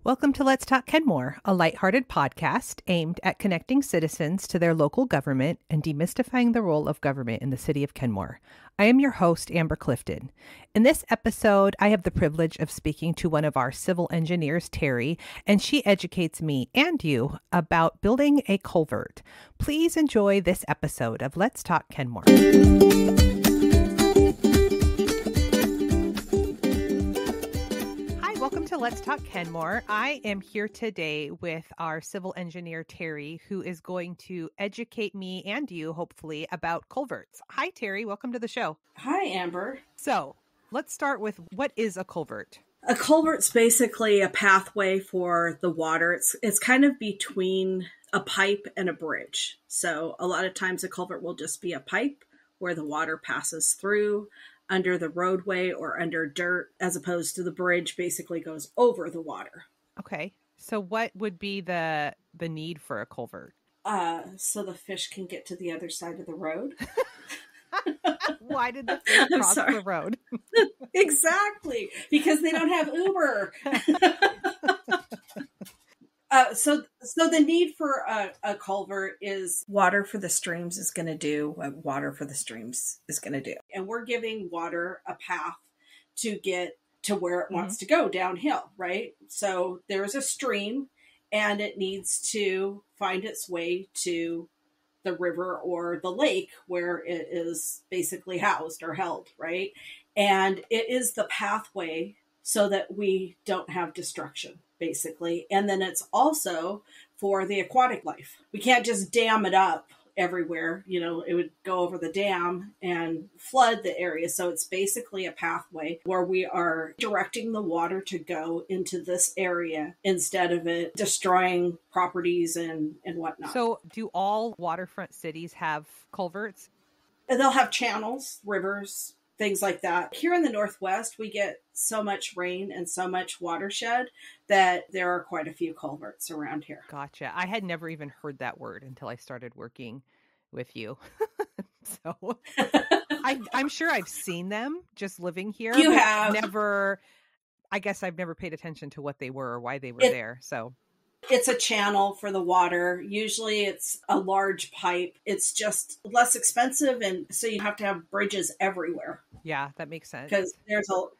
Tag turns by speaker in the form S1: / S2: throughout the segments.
S1: Welcome to Let's Talk Kenmore, a lighthearted podcast aimed at connecting citizens to their local government and demystifying the role of government in the city of Kenmore. I am your host, Amber Clifton. In this episode, I have the privilege of speaking to one of our civil engineers, Terri, and she educates me and you about building a culvert. Please enjoy this episode of Let's Talk Kenmore. Welcome to Let's Talk Kenmore. I am here today with our civil engineer, Terri, who is going to educate me and you, hopefully, about culverts. Hi, Terri. Welcome to the show.
S2: Hi, Amber.
S1: So let's start with, what is a culvert?
S2: A culvert's basically a pathway for the water. It's kind of between a pipe and a bridge. So a lot of times a culvert will just be a pipe where the water passes through under the roadway or under dirt, as opposed to the bridge basically goes over the water.
S1: Okay. So what would be the need for a culvert?
S2: So the fish can get to the other side of the road.
S1: Why did the fish cross the road?
S2: Exactly. Because they don't have Uber. So the need for a culvert is water for the streams is going to do what water for the streams is going to do. And we're giving water a path to get to where it wants to go downhill, right? So there's a stream and it needs to find its way to the river or the lake where it is basically housed or held, right? And it is the pathway so that we don't have destruction, basically. And then it's also for the aquatic life. We can't just dam it up everywhere. You know, it would go over the dam and flood the area. So it's basically a pathway where we are directing the water to go into this area instead of it destroying properties and whatnot.
S1: So do all waterfront cities have culverts?
S2: And they'll have channels, rivers, things like that. Here in the Northwest, we get so much rain and so much watershed that there are quite a few culverts around here.
S1: Gotcha. I had never even heard that word until I started working with you. So I'm sure I've seen them just living here.
S2: You have.
S1: I guess I've never paid attention to what they were or why they were there. So
S2: it's a channel for the water. Usually it's a large pipe. It's just less expensive. And so you have to have bridges everywhere.
S1: Yeah, that makes sense.
S2: Because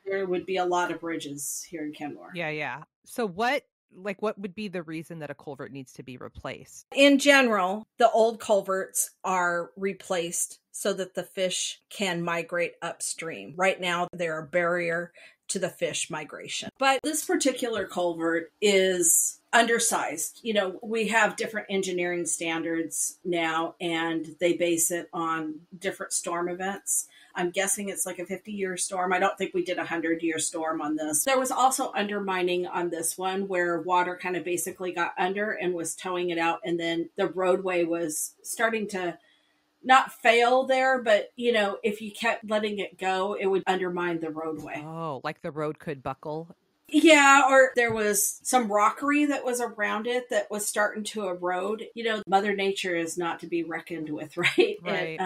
S2: there would be a lot of bridges here in Kenmore.
S1: Yeah. So what would be the reason that a culvert needs to be replaced?
S2: In general, the old culverts are replaced so that the fish can migrate upstream. Right now, they're a barrier to the fish migration. But this particular culvert is undersized. You know, we have different engineering standards now, and they base it on different storm events. I'm guessing it's like a 50-year storm. I don't think we did a 100-year storm on this. There was also undermining on this one where water kind of basically got under and was towing it out. And then the roadway was starting to not fail there, but, you know, if you kept letting it go, it would undermine the roadway.
S1: Oh, like the road could buckle?
S2: Yeah, or there was some rockery that was around it that was starting to erode. You know, Mother Nature is not to be reckoned with, right?
S1: Right.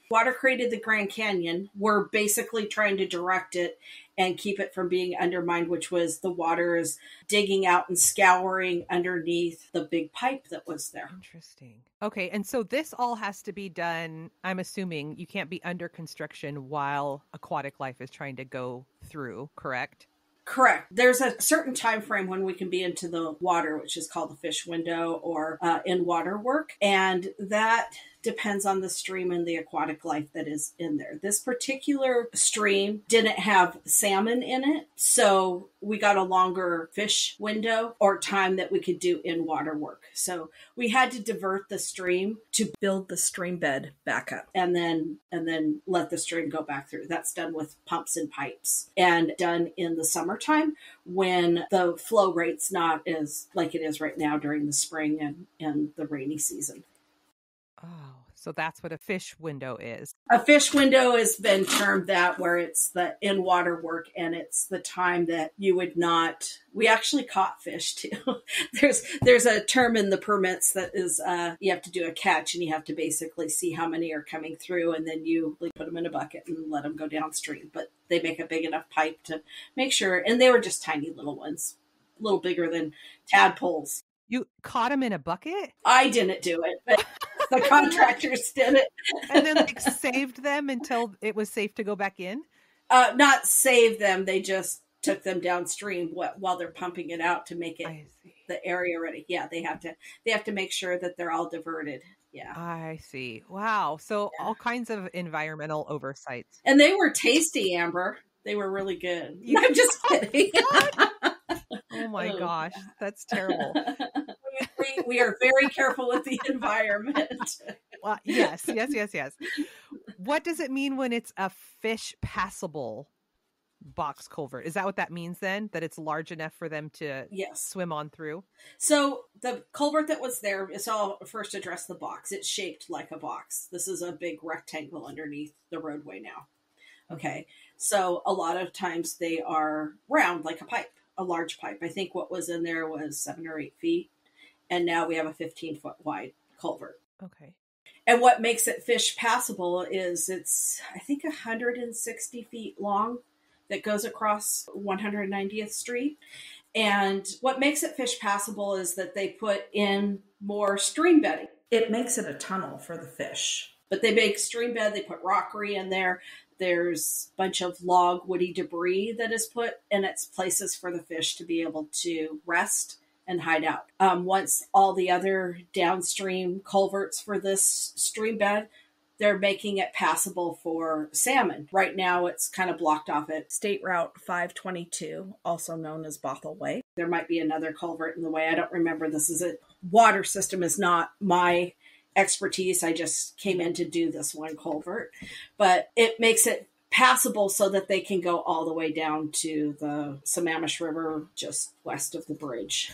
S2: Water created the Grand Canyon. We're basically trying to direct it and keep it from being undermined, which was the water is digging out and scouring underneath the big pipe that was there.
S1: Interesting. Okay, and so this all has to be done, I'm assuming you can't be under construction while aquatic life is trying to go through, correct?
S2: Correct. There's a certain time frame when we can be into the water, which is called the fish window or in water work. And that depends on the stream and the aquatic life that is in there. This particular stream didn't have salmon in it, so we got a longer fish window or time that we could do in water work. So we had to divert the stream to build the stream bed back up and then let the stream go back through. That's done with pumps and pipes and done in the summertime when the flow rate's not as like it is right now during the spring and the rainy season.
S1: Oh, so that's what a fish window is.
S2: A fish window has been termed that, where it's the in water work and it's the time that you would not, we actually caught fish too. There's a term in the permits that is, you have to do a catch and you have to basically see how many are coming through and then you put them in a bucket and let them go downstream. But they make a big enough pipe to make sure, and they were just tiny little ones. little bigger than tadpoles.
S1: You caught them in a bucket?
S2: I didn't do it, but the contractors did it.
S1: And then like saved them until it was safe to go back in?
S2: Not save them. They just took them downstream while they're pumping it out to make it the area ready. Yeah, they have to make sure that they're all diverted. Yeah.
S1: I see. Wow. So all kinds of environmental oversights.
S2: And they were tasty, Amber. They were really good. I'm just kidding.
S1: Oh my gosh. That's terrible.
S2: We are very careful with the environment.
S1: Well, yes. What does it mean when it's a fish passable box culvert? Is that what that means then? That it's large enough for them to swim on through?
S2: So the culvert that was there, so I'll first address the box. It's shaped like a box. This is a big rectangle underneath the roadway now. Okay. So a lot of times they are round like a pipe, a large pipe. I think what was in there was 7 or 8 feet. And now we have a 15-foot wide culvert.
S1: Okay.
S2: And what makes it fish passable is it's, I think, 160 feet long that goes across 190th Street. And what makes it fish passable is that they put in more stream bedding. It makes it a tunnel for the fish. But they make stream bed, they put rockery in there. There's a bunch of log, woody debris that is put, and it's places for the fish to be able to rest and hide out. Once all the other downstream culverts for this stream bed, they're making it passable for salmon. Right now, it's kind of blocked off at State Route 522, also known as Bothell Way. There might be another culvert in the way. I don't remember. This is a water system is not my expertise. I just came in to do this one culvert, but it makes it passable so that they can go all the way down to the Sammamish River just west of the bridge.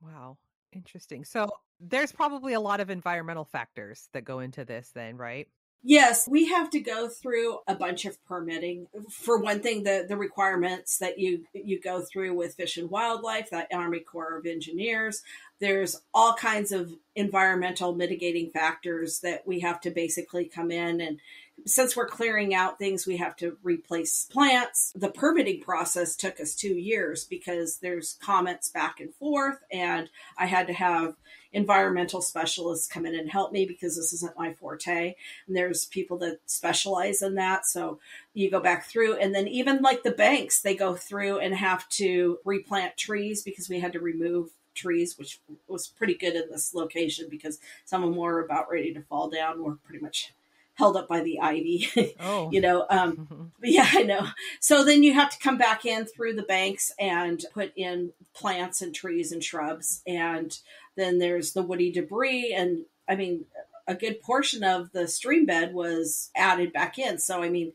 S1: Wow. Interesting. So there's probably a lot of environmental factors that go into this then, right?
S2: Yes, we have to go through a bunch of permitting. For one thing, the requirements that you go through with Fish and Wildlife, that Army Corps of Engineers, there's all kinds of environmental mitigating factors that we have to basically come in. And since we're clearing out things, we have to replace plants. The permitting process took us 2 years because there's comments back and forth, and I had to have environmental specialists come in and help me because this isn't my forte. And there's people that specialize in that. So you go back through, and then even like the banks, they go through and have to replant trees because we had to remove trees, which was pretty good in this location because some of them were about ready to fall down. We're pretty much held up by the ivy, yeah, I know. So then you have to come back in through the banks and put in plants and trees and shrubs. And then there's the woody debris. And I mean, a good portion of the stream bed was added back in. So, I mean,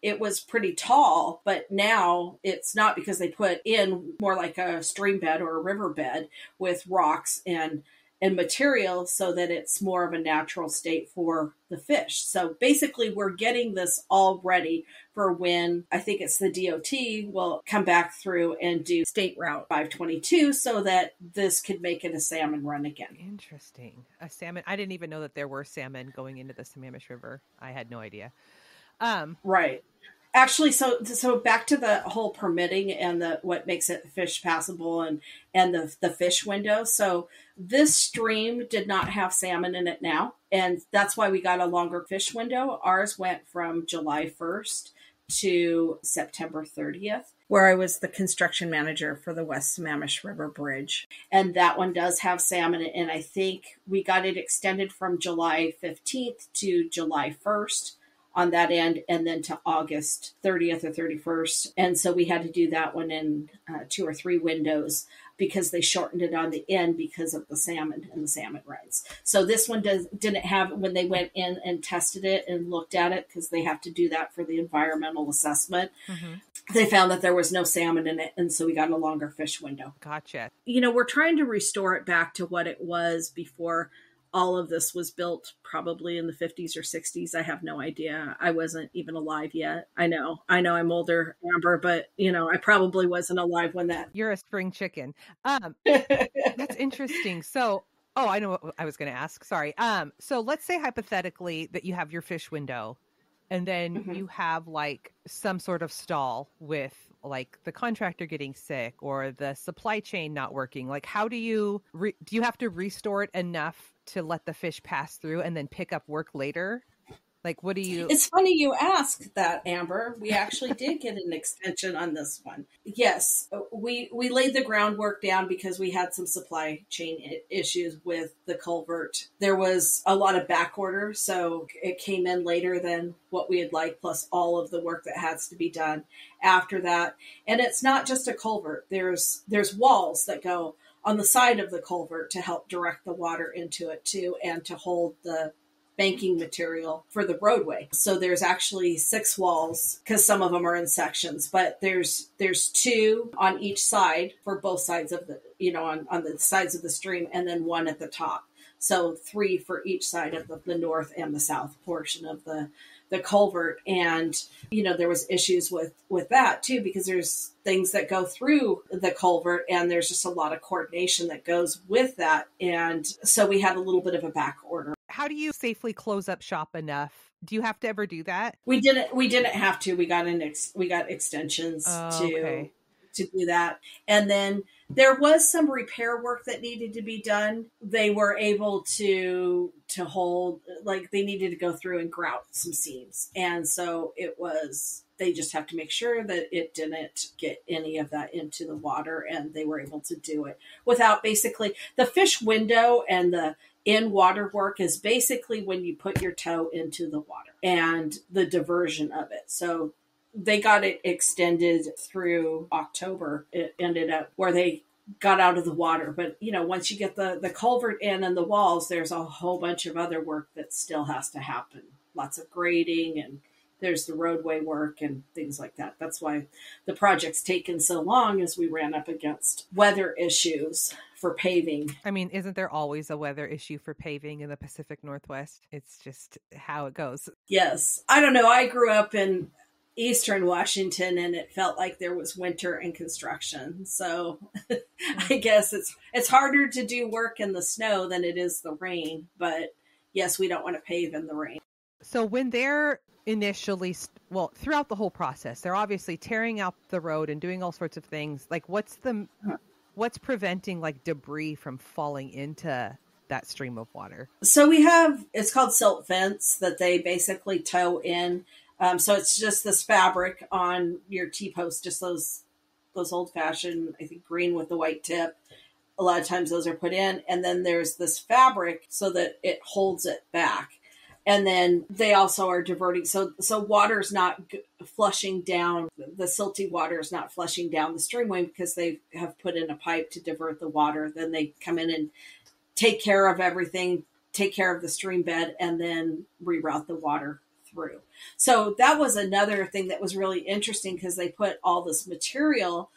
S2: it was pretty tall, but now it's not because they put in more like a stream bed or a river bed with rocks and material so that it's more of a natural state for the fish. So basically we're getting this all ready for when I think it's the DOT will come back through and do State Route 522 so that this could make it a salmon run again.
S1: Interesting. A salmon. I didn't even know that there were salmon going into the Sammamish River. I had no idea.
S2: Right. Actually, so back to the whole permitting and the what makes it fish passable and the fish window. So this stream did not have salmon in it now, and that's why we got a longer fish window. Ours went from July 1st to September 30th, where I was the construction manager for the West Sammamish River Bridge. And that one does have salmon, and I think we got it extended from July 15th to July 1st. On that end, and then to August 30th or 31st. And so we had to do that one in 2 or 3 windows because they shortened it on the end because of the salmon and the salmon runs. So this one didn't have, when they went in and tested it and looked at it, because they have to do that for the environmental assessment, they found that there was no salmon in it. And so we got a longer fish window.
S1: Gotcha.
S2: You know, we're trying to restore it back to what it was before all of this was built, probably in the 50s or 60s. I have no idea. I wasn't even alive yet. I know I'm older, Amber, but you know, I probably wasn't alive when that.
S1: You're a spring chicken. That's interesting. So, I know what I was going to ask. Sorry. So let's say hypothetically that you have your fish window And then
S2: Mhm.
S1: you have like some sort of stall with like the contractor getting sick or the supply chain not working. Like, how do you do you have to restore it enough to let the fish pass through and then pick up work later? Like, what do you?
S2: It's funny you ask that, Amber. We actually did get an extension on this one. Yes, we laid the groundwork down because we had some supply chain issues with the culvert. There was a lot of back order, so it came in later than what we had liked, plus all of the work that has to be done after that. And it's not just a culvert. There's walls that go on the side of the culvert to help direct the water into it too, and to hold the banking material for the roadway. So there's actually 6 walls because some of them are in sections, but there's 2 on each side for both sides of the, on the sides of the stream, and then 1 at the top. So 3 for each side of the north and the south portion of the culvert. And, there was issues with that too, because there's things that go through the culvert and there's just a lot of coordination that goes with that. And so we had a little bit of a back order.
S1: How do you safely close up shop enough? Do you have to ever do that?
S2: We didn't have to. We got extensions
S1: Okay.
S2: to do that. And then there was some repair work that needed to be done. They were able to hold, like, they needed to go through and grout some seams. And so they just have to make sure that it didn't get any of that into the water, and they were able to do it without, basically, the fish window and the in water work is basically when you put your toe into the water and the diversion of it. So they got it extended through October. It ended up where they got out of the water. But, once you get the culvert in and the walls, there's a whole bunch of other work that still has to happen. Lots of grading, and there's the roadway work and things like that. That's why the project's taken so long, as we ran up against weather issues for paving.
S1: I mean, isn't there always a weather issue for paving in the Pacific Northwest? It's just how it goes.
S2: Yes. I don't know. I grew up in Eastern Washington, and it felt like there was winter and construction. So I guess it's harder to do work in the snow than it is the rain. But yes, we don't want to pave in the rain.
S1: So when they're initially, throughout the whole process, they're obviously tearing out the road and doing all sorts of things. Like, what's preventing like debris from falling into that stream of water?
S2: So it's called silt fence that they basically tow in. So it's just this fabric on your T-post, just those old fashioned, I think, green with the white tip. A lot of times those are put in, and then there's this fabric so that it holds it back. And then they also are diverting. So water's not flushing down. The silty water is not flushing down the streamway because they have put in a pipe to divert the water. Then they come in and take care of everything, take care of the stream bed, and then reroute the water through. So that was another thing that was really interesting, because they put all this material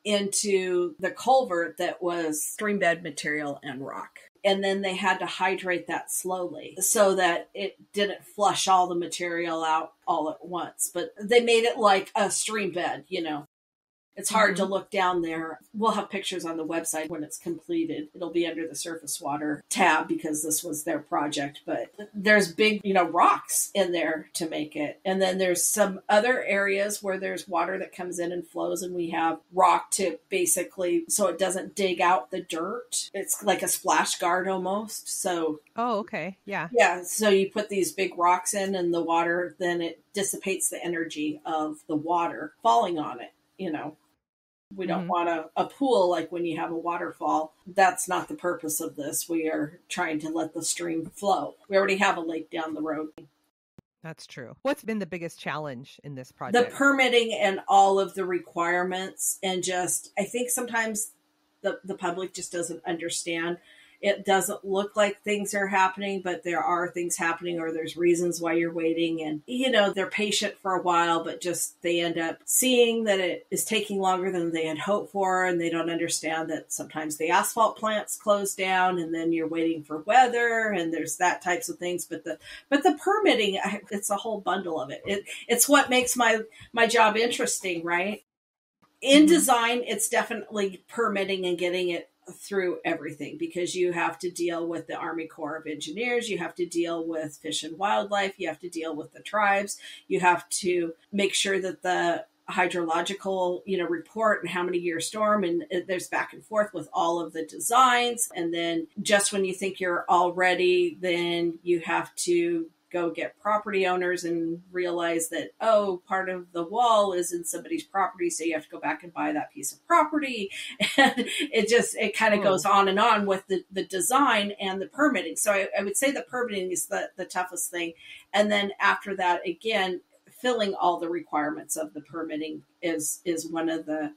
S2: into the culvert that was stream bed material and rock. And then they had to hydrate that slowly so that it didn't flush all the material out all at once. But they made it like a stream bed, It's hard to look down there. We'll have pictures on the website when it's completed. It'll be under the surface water tab because this was their project. But there's big, rocks in there to make it. And then there's some other areas where there's water that comes in and flows, and we have rock to basically, so it doesn't dig out the dirt. It's like a splash guard almost. So.
S1: Oh, okay. Yeah.
S2: Yeah. So you put these big rocks in, and the water, then it dissipates the energy of the water falling on it, We don't want a pool like when you have a waterfall. That's not the purpose of this. We are trying to let the stream flow. We already have a lake down the road.
S1: That's true. What's been the biggest challenge in this project?
S2: The permitting and all of the requirements, and just, I think sometimes the public just doesn't understand. It doesn't look like things are happening, but there are things happening, or there's reasons why you're waiting. And, they're patient for a while, but just they end up seeing that it is taking longer than they had hoped for. And they don't understand that sometimes the asphalt plants close down, and then you're waiting for weather, and there's that types of things. But the permitting, it's a whole bundle of it. It's what makes my job interesting, right? In design, it's definitely permitting and getting it through everything, because you have to deal with the Army Corps of Engineers, you have to deal with Fish and Wildlife, you have to deal with the tribes, you have to make sure that the hydrological, report and how many year storm, and there's back and forth with all of the designs. And then just when you think you're all ready, then you have to go get property owners and realize that, part of the wall is in somebody's property, so you have to go back and buy that piece of property. And it kind of goes on and on with the design and the permitting. So I would say the permitting is the toughest thing. And then after that, again, filling all the requirements of the permitting is one of the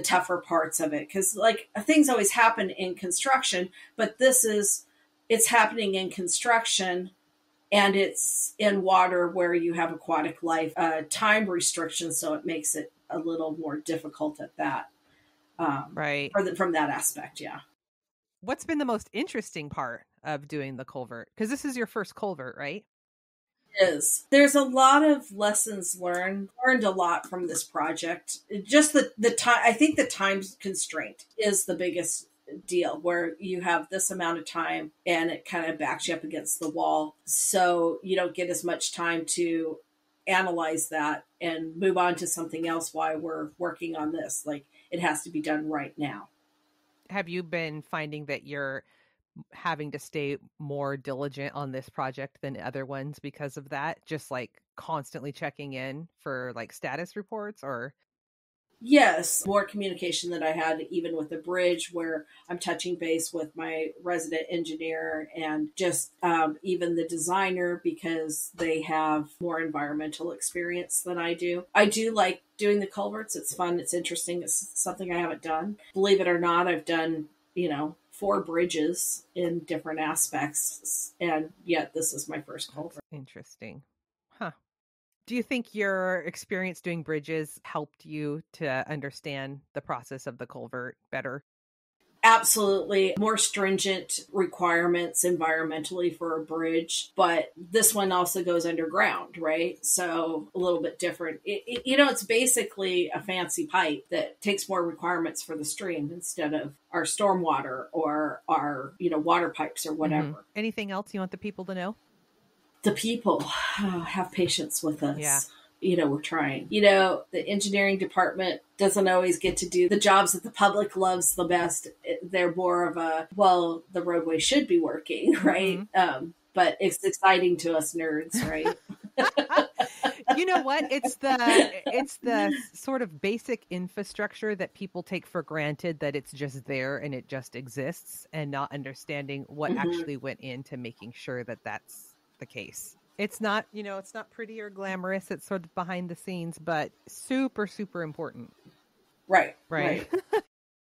S2: tougher parts of it. Because like things always happen in construction, but it's happening in construction, and it's in water where you have aquatic life, time restrictions. So it makes it a little more difficult at that.
S1: Right.
S2: From that aspect. Yeah.
S1: What's been the most interesting part of doing the culvert? Because this is your first culvert, right?
S2: There's a lot of lessons learned a lot from this project. Just the time, I think the time constraint is the biggest deal, where you have this amount of time and it kind of backs you up against the wall. So you don't get as much time to analyze that and move on to something else while we're working on this. Like, it has to be done right now.
S1: Have you been finding that you're having to stay more diligent on this project than other ones because of that? Just like constantly checking in for like status reports, or?
S2: Yes, more communication that I had even with the bridge, where I'm touching base with my resident engineer and just even the designer, because they have more environmental experience than I do. I do like doing the culverts. It's fun. It's interesting. It's something I haven't done. Believe it or not, I've done, 4 bridges in different aspects, and yet this is my first culvert.
S1: Interesting. Huh. Do you think your experience doing bridges helped you to understand the process of the culvert better?
S2: Absolutely. More stringent requirements environmentally for a bridge, but this one also goes underground, right? So a little bit different. It's basically a fancy pipe that takes more requirements for the stream instead of our stormwater or our, water pipes or whatever.
S1: Mm-hmm. Anything else you want the people to know?
S2: The people have patience with us.
S1: Yeah.
S2: We're trying. The engineering department doesn't always get to do the jobs that the public loves the best. They're more of the roadway should be working, right? Mm-hmm. But it's exciting to us nerds, right?
S1: You know what? It's the sort of basic infrastructure that people take for granted, that it's just there and it just exists, and not understanding what mm-hmm. actually went into making sure that that's the case. It's not, it's not pretty or glamorous. It's sort of behind the scenes, but super, super important.
S2: Right.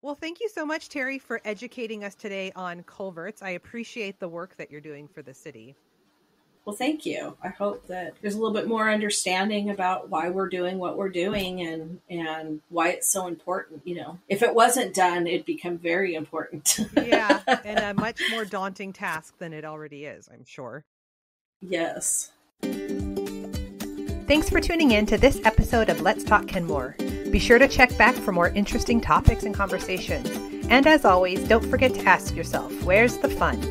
S1: Well, thank you so much, Terri, for educating us today on culverts. I appreciate the work that you're doing for the city.
S2: Well, thank you. I hope that there's a little bit more understanding about why we're doing what we're doing and why it's so important. If it wasn't done, it'd become very important.
S1: Yeah, and a much more daunting task than it already is, I'm sure.
S2: Yes.
S1: Thanks for tuning in to this episode of Let's Talk Kenmore. Be sure to check back for more interesting topics and conversations. And as always, don't forget to ask yourself, where's the fun?